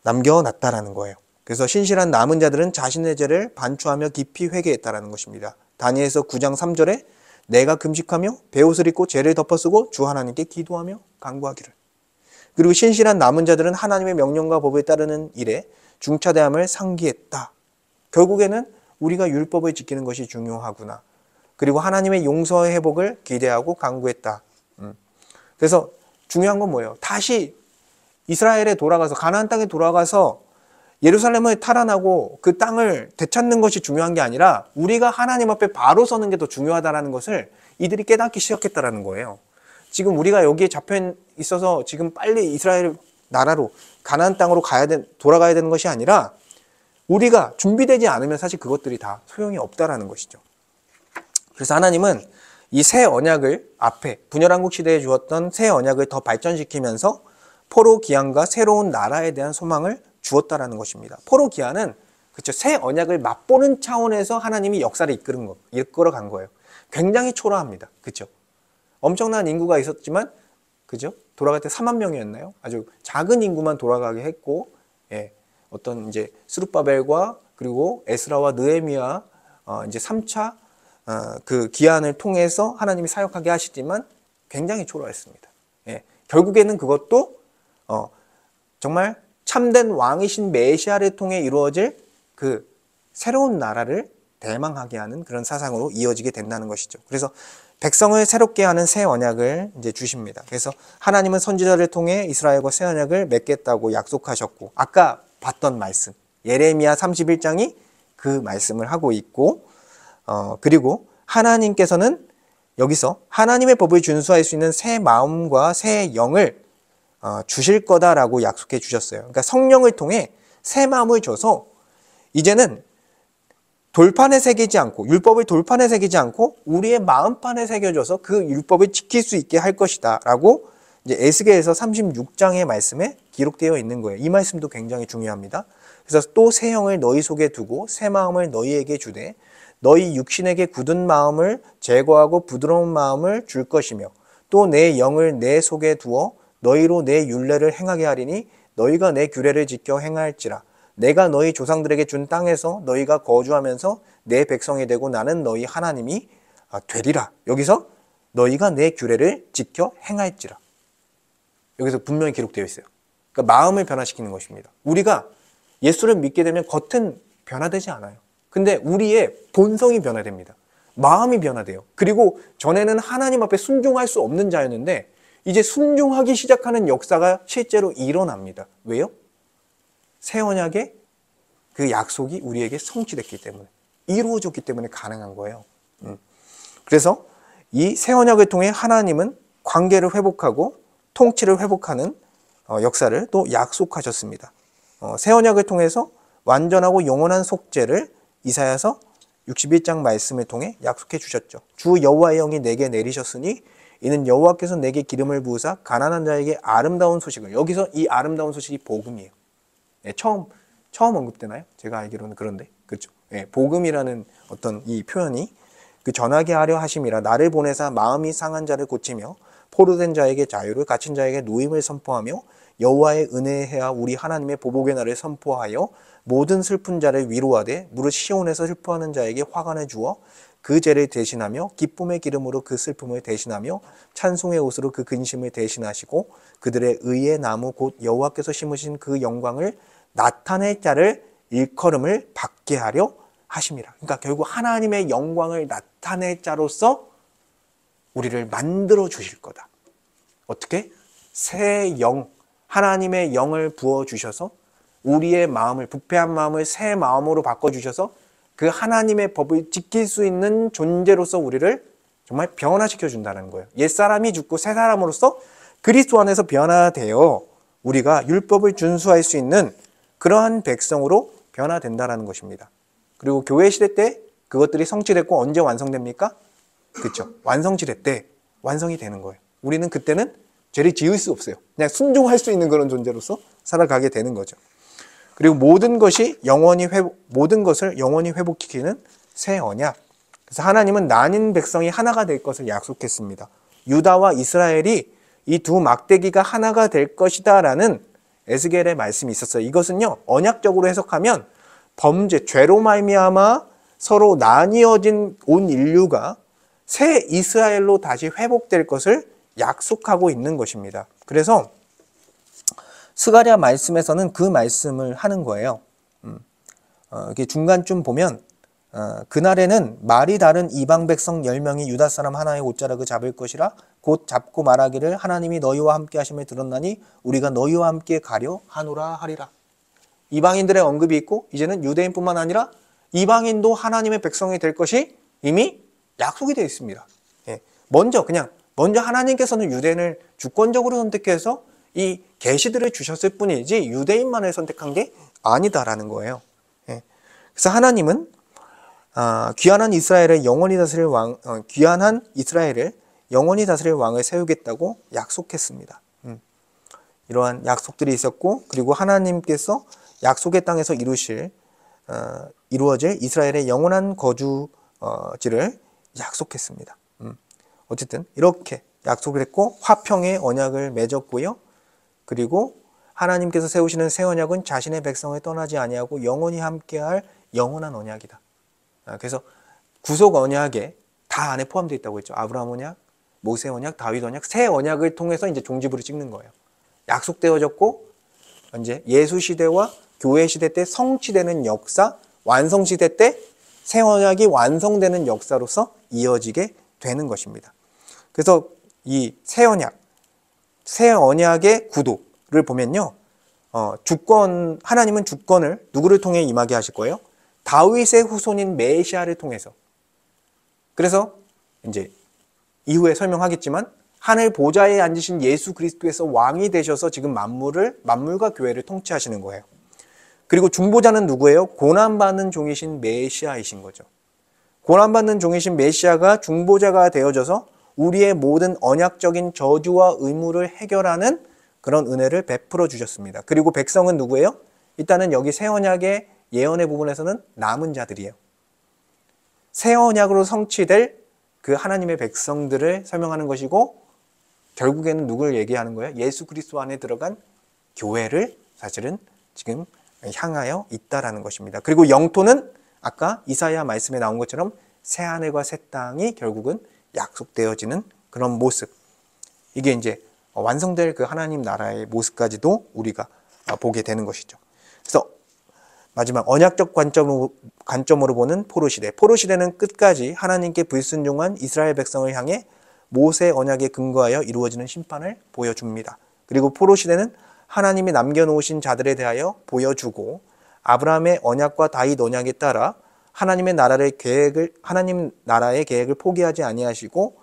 남겨놨다는 거예요. 그래서 신실한 남은 자들은 자신의 죄를 반추하며 깊이 회개했다는 것입니다. 다니엘서 9장 3절에 내가 금식하며 베옷을 입고 죄를 덮어쓰고 주 하나님께 기도하며 간구하기를. 그리고 신실한 남은 자들은 하나님의 명령과 법에 따르는 일에 중차대함을 상기했다. 결국에는 우리가 율법을 지키는 것이 중요하구나. 그리고 하나님의 용서의 회복을 기대하고 간구했다. 그래서 중요한 건 뭐예요? 다시 이스라엘에 돌아가서 가나안 땅에 돌아가서 예루살렘을 탈환하고 그 땅을 되찾는 것이 중요한 게 아니라 우리가 하나님 앞에 바로 서는 게 더 중요하다는 것을 이들이 깨닫기 시작했다는 거예요. 지금 우리가 여기에 잡혀 있어서 지금 빨리 이스라엘 나라로 가나안 땅으로 돌아가야 되는 것이 아니라 우리가 준비되지 않으면 사실 그것들이 다 소용이 없다라는 것이죠. 그래서 하나님은 이 새 언약을 앞에 분열왕국 시대에 주었던 새 언약을 더 발전시키면서 포로 기한과 새로운 나라에 대한 소망을 주었다라는 것입니다. 포로기아는 그렇죠. 새 언약을 맛보는 차원에서 하나님이 역사를 이끌어간 거예요. 굉장히 초라합니다. 그렇죠. 엄청난 인구가 있었지만, 그죠? 돌아갈 때 4만 명이었나요? 아주 작은 인구만 돌아가게 했고, 예, 어떤 이제 스룹바벨과 그리고 에스라와 느헤미야 이제 3차 그 기한을 통해서 하나님이 사역하게 하시지만 굉장히 초라했습니다. 예, 결국에는 그것도 정말 참된 왕이신 메시아를 통해 이루어질 그 새로운 나라를 대망하게 하는 그런 사상으로 이어지게 된다는 것이죠. 그래서 백성을 새롭게 하는 새 언약을 이제 주십니다. 그래서 하나님은 선지자를 통해 이스라엘과 새 언약을 맺겠다고 약속하셨고, 아까 봤던 말씀 예레미야 31장이 그 말씀을 하고 있고, 그리고 하나님께서는 여기서 하나님의 법을 준수할 수 있는 새 마음과 새 영을 주실 거다라고 약속해 주셨어요. 그러니까 성령을 통해 새 마음을 줘서 이제는 돌판에 새기지 않고, 율법을 돌판에 새기지 않고 우리의 마음판에 새겨줘서 그 율법을 지킬 수 있게 할 것이다 라고 이제 에스겔에서 36장의 말씀에 기록되어 있는 거예요. 이 말씀도 굉장히 중요합니다. 그래서 또 새 영을 너희 속에 두고 새 마음을 너희에게 주되 너희 육신에게 굳은 마음을 제거하고 부드러운 마음을 줄 것이며 또 내 영을 내 속에 두어 너희로 내 율례를 행하게 하리니 너희가 내 규례를 지켜 행할지라. 내가 너희 조상들에게 준 땅에서 너희가 거주하면서 내 백성이 되고 나는 너희 하나님이 되리라. 여기서 너희가 내 규례를 지켜 행할지라. 여기서 분명히 기록되어 있어요. 그러니까 마음을 변화시키는 것입니다. 우리가 예수를 믿게 되면 겉은 변화되지 않아요. 근데 우리의 본성이 변화됩니다. 마음이 변화돼요. 그리고 전에는 하나님 앞에 순종할 수 없는 자였는데 이제 순종하기 시작하는 역사가 실제로 일어납니다. 왜요? 새 언약의 그 약속이 우리에게 성취됐기 때문에, 이루어졌기 때문에 가능한 거예요. 그래서 이 새 언약을 통해 하나님은 관계를 회복하고 통치를 회복하는 역사를 또 약속하셨습니다. 새 언약을 통해서 완전하고 영원한 속죄를 이사야서 61장 말씀을 통해 약속해 주셨죠. 주 여호와의 영이 내게 내리셨으니 이는 여호와께서 내게 기름을 부으사 가난한 자에게 아름다운 소식을, 여기서 이 아름다운 소식이 복음이에요. 네, 처음 언급되나요? 제가 알기로는 그런데, 그렇죠? 네, 복음이라는 어떤 이 표현이 그 전하게 하려 하심이라. 나를 보내사 마음이 상한 자를 고치며 포로된 자에게 자유를, 갇힌 자에게 노임을 선포하며 여호와의 은혜의 해와 우리 하나님의 보복의 날을 선포하여 모든 슬픈 자를 위로하되 무릇 시온에서 슬퍼하는 자에게 화관을 주어 그 죄를 대신하며 기쁨의 기름으로 그 슬픔을 대신하며 찬송의 옷으로 그 근심을 대신하시고 그들의 의의 나무 곧 여호와께서 심으신 그 영광을 나타낼 자를 일컬음을 받게 하려 하심이라. 그러니까 결국 하나님의 영광을 나타낼 자로서 우리를 만들어 주실 거다. 어떻게? 새 영, 하나님의 영을 부어주셔서 우리의 마음을, 부패한 마음을 새 마음으로 바꿔주셔서 그 하나님의 법을 지킬 수 있는 존재로서 우리를 정말 변화시켜 준다는 거예요. 옛사람이 죽고 새 사람으로서 그리스도 안에서 변화되어 우리가 율법을 준수할 수 있는 그러한 백성으로 변화된다는 것입니다. 그리고 교회 시대 때 그것들이 성취됐고 언제 완성됩니까? 그렇죠. 완성시대 때 완성이 되는 거예요. 우리는 그때는 죄를 지을 수 없어요. 그냥 순종할 수 있는 그런 존재로서 살아가게 되는 거죠. 그리고 모든 것을 영원히 회복시키는 새 언약. 그래서 하나님은 나뉜 백성이 하나가 될 것을 약속했습니다. 유다와 이스라엘이 이 두 막대기가 하나가 될 것이다 라는 에스겔의 말씀이 있었어요. 이것은요, 언약적으로 해석하면 범죄, 죄로 말미암아 서로 나뉘어진 온 인류가 새 이스라엘로 다시 회복될 것을 약속하고 있는 것입니다. 그래서 스가랴 말씀에서는 그 말씀을 하는 거예요. 이렇게 중간쯤 보면 그날에는 말이 다른 이방 백성 10명이 유다 사람 하나의 옷자락을 잡을 것이라 곧 잡고 말하기를 하나님이 너희와 함께 하심을 들었나니 우리가 너희와 함께 가려 하노라 하리라. 이방인들의 언급이 있고 이제는 유대인뿐만 아니라 이방인도 하나님의 백성이 될 것이 이미 약속이 되어 있습니다. 예. 먼저 하나님께서는 유대인을 주권적으로 선택해서 이 계시들을 주셨을 뿐이지 유대인만을 선택한 게 아니다라는 거예요. 예. 그래서 하나님은 귀환한 이스라엘을 영원히 다스릴 왕을 세우겠다고 약속했습니다. 이러한 약속들이 있었고, 그리고 하나님께서 약속의 땅에서 이루어질 이스라엘의 영원한 거주지를 약속했습니다. 어쨌든 이렇게 약속을 했고 화평의 언약을 맺었고요. 그리고 하나님께서 세우시는 새 언약은 자신의 백성을 떠나지 아니하고 영원히 함께할 영원한 언약이다. 그래서 구속 언약에 다 안에 포함되어 있다고 했죠. 아브라함 언약, 모세 언약, 다윗 언약, 새 언약을 통해서 이제 종지부를 찍는 거예요. 약속되어졌고 이제 예수 시대와 교회 시대 때 성취되는 역사, 완성 시대 때 새 언약이 완성되는 역사로서 이어지게 되는 것입니다. 그래서 이 새 언약의 구도를 보면요, 하나님은 주권을 누구를 통해 임하게 하실 거예요? 다윗의 후손인 메시아를 통해서. 그래서 이제 이후에 설명하겠지만 하늘 보좌에 앉으신 예수 그리스도에서 왕이 되셔서 지금 만물과 교회를 통치하시는 거예요. 그리고 중보자는 누구예요? 고난받는 종이신 메시아이신 거죠. 고난받는 종이신 메시아가 중보자가 되어져서 우리의 모든 언약적인 저주와 의무를 해결하는 그런 은혜를 베풀어 주셨습니다. 그리고 백성은 누구예요? 일단은 여기 새 언약의 예언의 부분에서는 남은 자들이에요. 새 언약으로 성취될 그 하나님의 백성들을 설명하는 것이고 결국에는 누구를 얘기하는 거예요? 예수 그리스도 안에 들어간 교회를 사실은 지금 향하여 있다라는 것입니다. 그리고 영토는 아까 이사야 말씀에 나온 것처럼 새하늘과 새 땅이 결국은 약속되어지는 그런 모습. 이게 이제 완성될 그 하나님 나라의 모습까지도 우리가 보게 되는 것이죠. 그래서 마지막 언약적 관점으로 보는 포로 시대. 포로 시대는 끝까지 하나님께 불순종한 이스라엘 백성을 향해 모세 언약에 근거하여 이루어지는 심판을 보여줍니다. 그리고 포로 시대는 하나님이 남겨놓으신 자들에 대하여 보여주고 아브라함의 언약과 다윗 언약에 따라 하나님 나라의 계획을 포기하지 아니하시고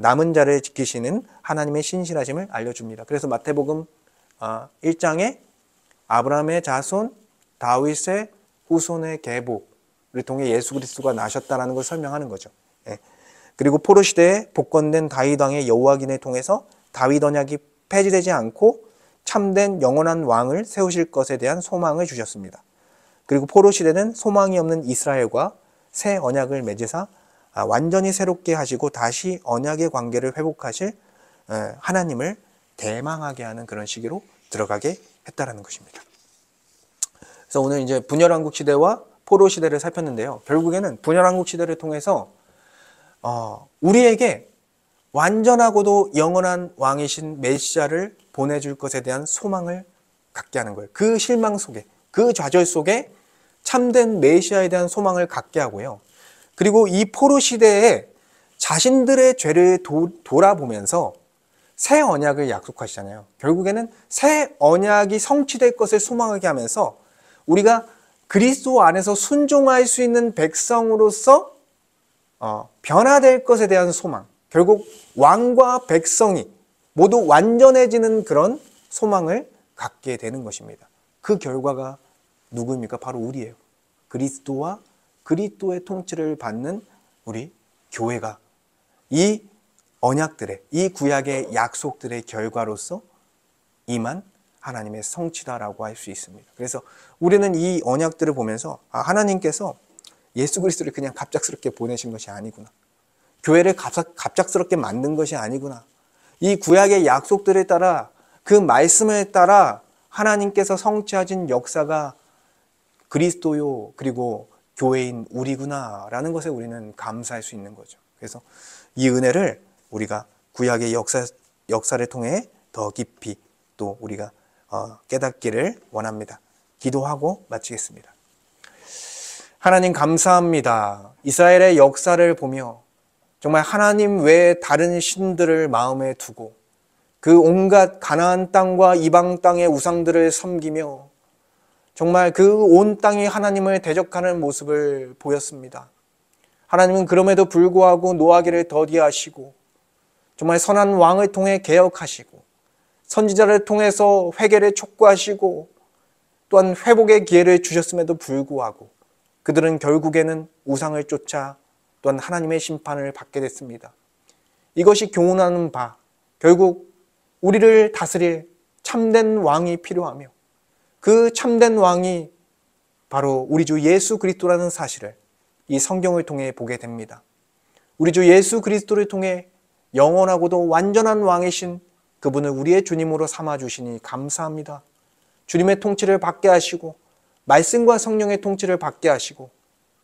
남은 자를 지키시는 하나님의 신실하심을 알려줍니다. 그래서 마태복음 1장에 아브라함의 자손 다윗의 후손의 계복을 통해 예수 그리스도가 나셨다라는 걸 설명하는 거죠. 그리고 포로 시대에 복권된 다윗 왕의 여호와긴을 통해서 다윗 언약이 폐지되지 않고 참된 영원한 왕을 세우실 것에 대한 소망을 주셨습니다. 그리고 포로 시대는 소망이 없는 이스라엘과 새 언약을 맺으사 완전히 새롭게 하시고 다시 언약의 관계를 회복하실 하나님을 대망하게 하는 그런 시기로 들어가게 했다라는 것입니다. 그래서 오늘 이제 분열왕국 시대와 포로 시대를 살폈는데요. 결국에는 분열왕국 시대를 통해서 우리에게 완전하고도 영원한 왕이신 메시아를 보내줄 것에 대한 소망을 갖게 하는 거예요. 그 실망 속에, 그 좌절 속에 참된 메시아에 대한 소망을 갖게 하고요. 그리고 이 포로 시대에 자신들의 죄를 돌아보면서 새 언약을 약속하시잖아요. 결국에는 새 언약이 성취될 것을 소망하게 하면서 우리가 그리스도 안에서 순종할 수 있는 백성으로서 변화될 것에 대한 소망, 결국 왕과 백성이 모두 완전해지는 그런 소망을 갖게 되는 것입니다. 그 결과가 누구입니까? 바로 우리예요. 그리스도와 그리스도의 통치를 받는 우리 교회가 이 언약들의, 이 구약의 약속들의 결과로서 임한 하나님의 성취다라고 할 수 있습니다. 그래서 우리는 이 언약들을 보면서 하나님께서 예수 그리스도를 그냥 갑작스럽게 보내신 것이 아니구나. 교회를 갑작스럽게 만든 것이 아니구나. 이 구약의 약속들에 따라 그 말씀에 따라 하나님께서 성취하신 역사가 그리스도요 그리고 교회인 우리구나라는 것에 우리는 감사할 수 있는 거죠. 그래서 이 은혜를 우리가 구약의 역사를 통해 더 깊이 또 우리가 깨닫기를 원합니다. 기도하고 마치겠습니다. 하나님 감사합니다. 이스라엘의 역사를 보며 정말 하나님 외에 다른 신들을 마음에 두고 그 온갖 가나안 땅과 이방 땅의 우상들을 섬기며 정말 그 온 땅이 하나님을 대적하는 모습을 보였습니다. 하나님은 그럼에도 불구하고 노하기를 더디하시고 정말 선한 왕을 통해 개혁하시고 선지자를 통해서 회개를 촉구하시고 또한 회복의 기회를 주셨음에도 불구하고 그들은 결국에는 우상을 쫓아 또한 하나님의 심판을 받게 됐습니다. 이것이 교훈하는 바, 결국 우리를 다스릴 참된 왕이 필요하며 그 참된 왕이 바로 우리 주 예수 그리스도라는 사실을 이 성경을 통해 보게 됩니다. 우리 주 예수 그리스도를 통해 영원하고도 완전한 왕이신 그분을 우리의 주님으로 삼아주시니 감사합니다. 주님의 통치를 받게 하시고 말씀과 성령의 통치를 받게 하시고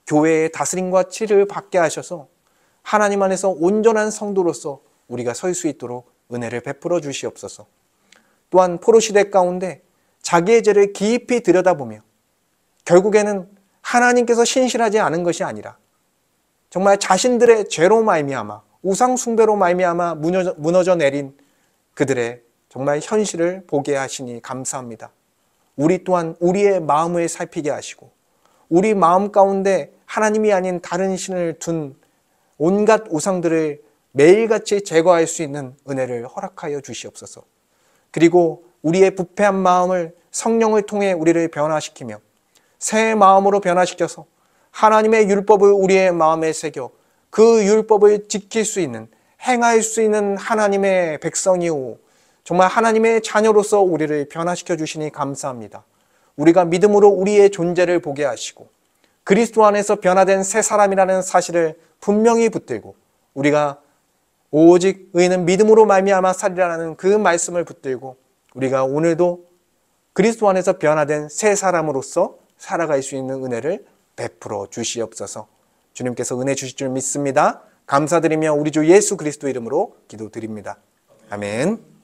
교회의 다스림과 치를 받게 하셔서 하나님 안에서 온전한 성도로서 우리가 설 수 있도록 은혜를 베풀어 주시옵소서. 또한 포로시대 가운데 자기의 죄를 깊이 들여다보며 결국에는 하나님께서 신실하지 않은 것이 아니라 정말 자신들의 죄로 말미암아 우상 숭배로 말미암아 무너져 내린 그들의 정말 현실을 보게 하시니 감사합니다. 우리 또한 우리의 마음을 살피게 하시고 우리 마음 가운데 하나님이 아닌 다른 신을 둔 온갖 우상들을 매일같이 제거할 수 있는 은혜를 허락하여 주시옵소서. 그리고 우리의 부패한 마음을 성령을 통해 우리를 변화시키며 새 마음으로 변화시켜서 하나님의 율법을 우리의 마음에 새겨 그 율법을 지킬 수 있는, 행할 수 있는 하나님의 백성이오 정말 하나님의 자녀로서 우리를 변화시켜 주시니 감사합니다. 우리가 믿음으로 우리의 존재를 보게 하시고 그리스도 안에서 변화된 새 사람이라는 사실을 분명히 붙들고 우리가 오직 의인은 믿음으로 말미암아 살리라는 그 말씀을 붙들고 우리가 오늘도 그리스도 안에서 변화된 새 사람으로서 살아갈 수 있는 은혜를 베풀어 주시옵소서. 주님께서 은혜 주실 줄 믿습니다. 감사드리며 우리 주 예수 그리스도 이름으로 기도드립니다. 아멘.